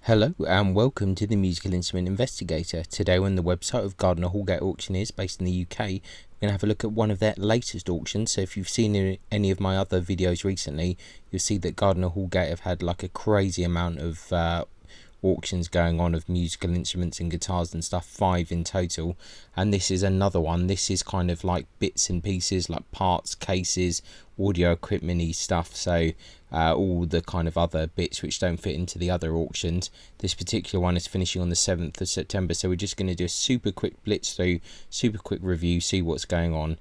Hello and welcome to the Musical Instrument Investigator. Today on the website of Gardiner Houlgate Auctions based in the UK, we're going to have a look at one of their latest auctions. So if you've seen any of my other videos recently, you'll see that Gardiner Houlgate have had like a crazy amount of auctions going on of musical instruments and guitars and stuff, 5 in total, and this is another one. This is kind of like bits and pieces, like parts, cases, audio equipment-y stuff, so all the kind of other bits which don't fit into the other auctions. This particular one is finishing on the 7th of September, so we're just going to do a super quick blitz through, super quick review, see what's going on.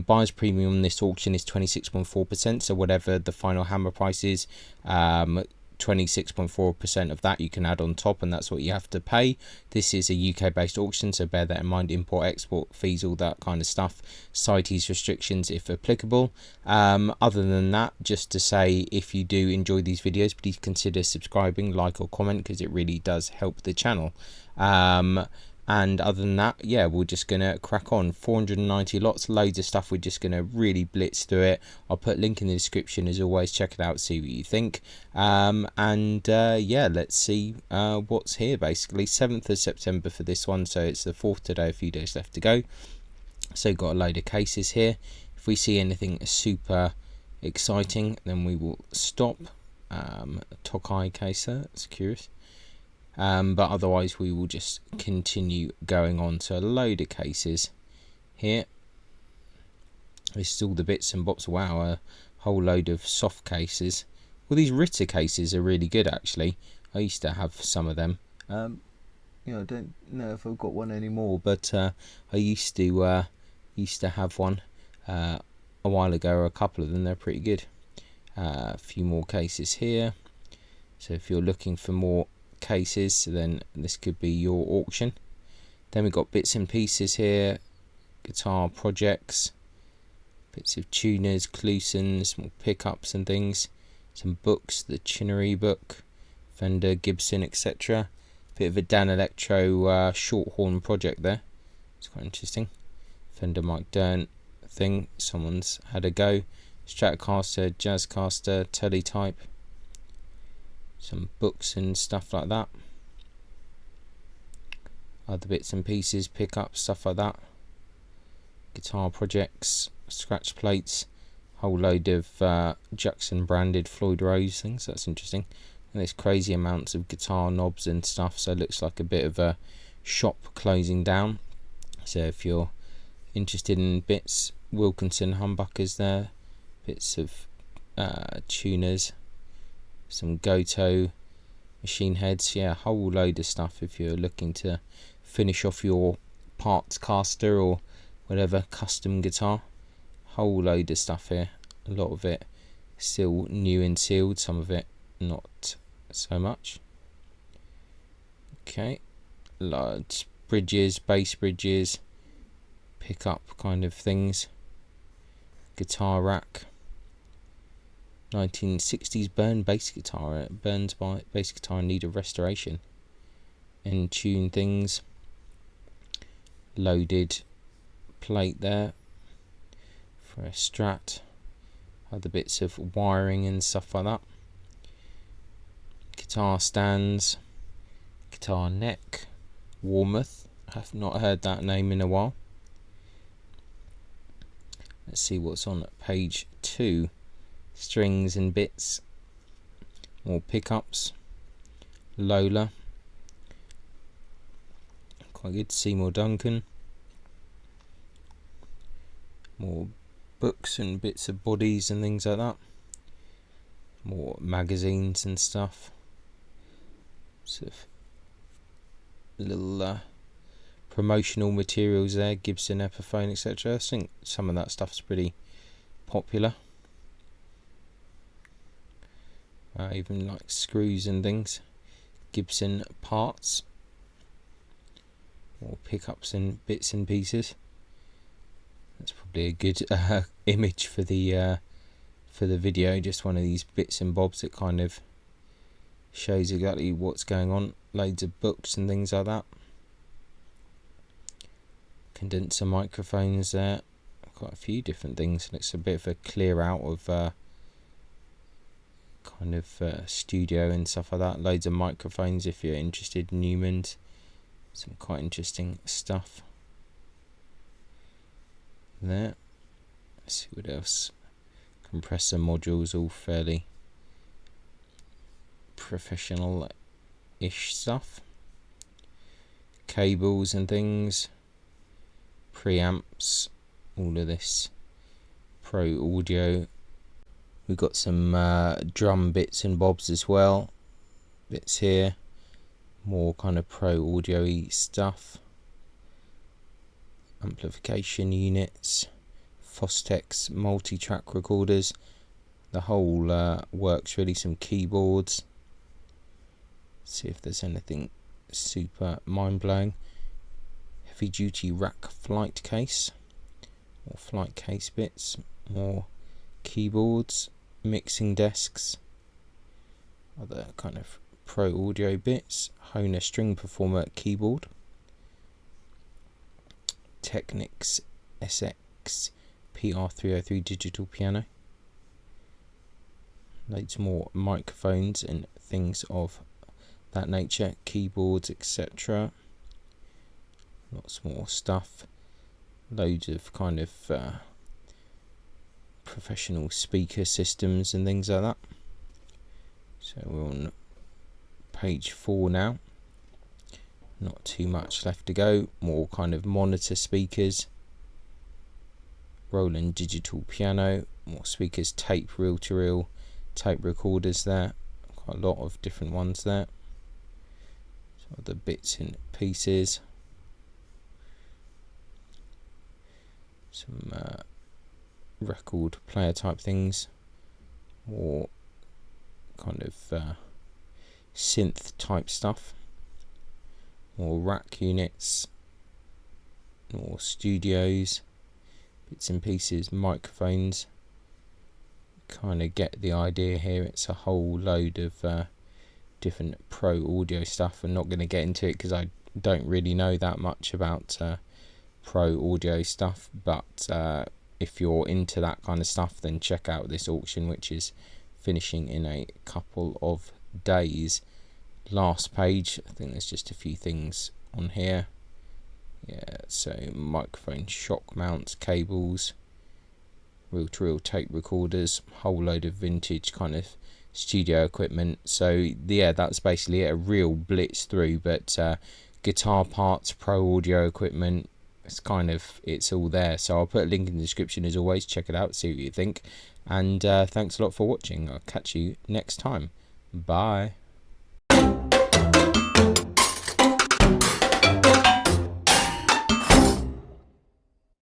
Buyer's premium on this auction is 26.4%, so whatever the final hammer price is, 26.4% of that you can add on top, and that's what you have to pay. This is a UK based auction, so bear that in mind. Import, export fees, all that kind of stuff, CITES restrictions if applicable. Other than that, just to say, if you do enjoy these videos, please consider subscribing, like or comment, because it really does help the channel. And other than that, yeah, we're just gonna crack on. 490 lots, loads of stuff. We're just gonna really blitz through it. I'll put a link in the description as always. Check it out, see what you think. Yeah, let's see what's here. Basically 7th of September for this one, so it's the 4th today, a few days left to go. So got a load of cases here. If we see anything super exciting, then we will stop. Tokai case there, that's curious. But otherwise we will just continue going on to a load of cases here. This is all the bits and bobs. Wow, a whole load of soft cases. Well, these Ritter cases are really good actually. I used to have some of them. I don't know if I've got one anymore, but I used to have one a while ago, or a couple of them. They're pretty good. A few more cases here. So if you're looking for more cases, then this could be your auction. Then we've got bits and pieces here, guitar projects, bits of tuners, Clusons, small pickups and things, some books, the Chinnery book, Fender, Gibson, etc. Bit of a Dan Electro short horn project there. It's quite interesting. Fender Mike Dern thing, someone's had a go. Stratocaster, Jazzcaster, Teletype. Some books and stuff like that. Other bits and pieces, pickups, stuff like that. Guitar projects, scratch plates, whole load of Jackson branded Floyd Rose things. That's interesting. And there's crazy amounts of guitar knobs and stuff, so it looks like a bit of a shop closing down. So if you're interested in bits, Wilkinson humbuckers there, bits of tuners, some Goto machine heads, yeah, a whole load of stuff if you're looking to finish off your parts caster or whatever custom guitar. Whole load of stuff here, a lot of it still new and sealed, some of it not so much. Okay, large bridges, bass bridges, pickup kind of things, guitar rack, 1960s Burn bass guitar. Burns by bass guitar in need of restoration. And tune things. Loaded plate there for a Strat. Other bits of wiring and stuff like that. Guitar stands. Guitar neck. Warmouth. I've not heard that name in a while. Let's see what's on page 2. Strings and bits, more pickups, Lola, quite good, Seymour Duncan, more books and bits of bodies and things like that, more magazines and stuff, sort of little promotional materials there, Gibson Epiphone, etc. I think some of that stuff's pretty popular. Even like screws and things, Gibson parts, or pickups and bits and pieces. That's probably a good image for the video. Just one of these bits and bobs that kind of shows exactly what's going on. Loads of books and things like that. Condenser microphones there. Quite a few different things. Looks a bit of a clear out of kind of studio and stuff like that. Loads of microphones if you're interested. Newman's, some quite interesting stuff there. Let's see what else. Compressor modules, all fairly professional-ish stuff. Cables and things, preamps, all of this pro audio. We've got some drum bits and bobs as well. Bits here, more kind of pro audio-y stuff. Amplification units, Fostex multi-track recorders, the whole works really. Some keyboards. See if there's anything super mind-blowing. Heavy duty rack flight case, more flight case bits, more keyboards, mixing desks, other kind of pro audio bits. Hohner string performer keyboard, Technics SX PR303 digital piano, loads more microphones and things of that nature, keyboards, etc. Lots more stuff, loads of kind of professional speaker systems and things like that. So we're on page 4 now, not too much left to go. More kind of monitor speakers, Roland digital piano, more speakers, tape, reel-to-reel tape recorders there, quite a lot of different ones there. So the bits and pieces, some record player type things, more kind of synth type stuff, more rack units, more studios, bits and pieces, microphones. Kind of get the idea here. It's a whole load of different pro audio stuff. I'm not going to get into it because I don't really know that much about pro audio stuff, but if you're into that kind of stuff, then check out this auction, which is finishing in a couple of days. Last page, I think there's just a few things on here. Yeah, so microphone shock mounts, cables, reel-to-reel tape recorders, whole load of vintage kind of studio equipment. So yeah, that's basically it, a real blitz through, but guitar parts, pro audio equipment, it's all there. So I'll put a link in the description as always. Check it out, see what you think, and thanks a lot for watching. I'll catch you next time. Bye.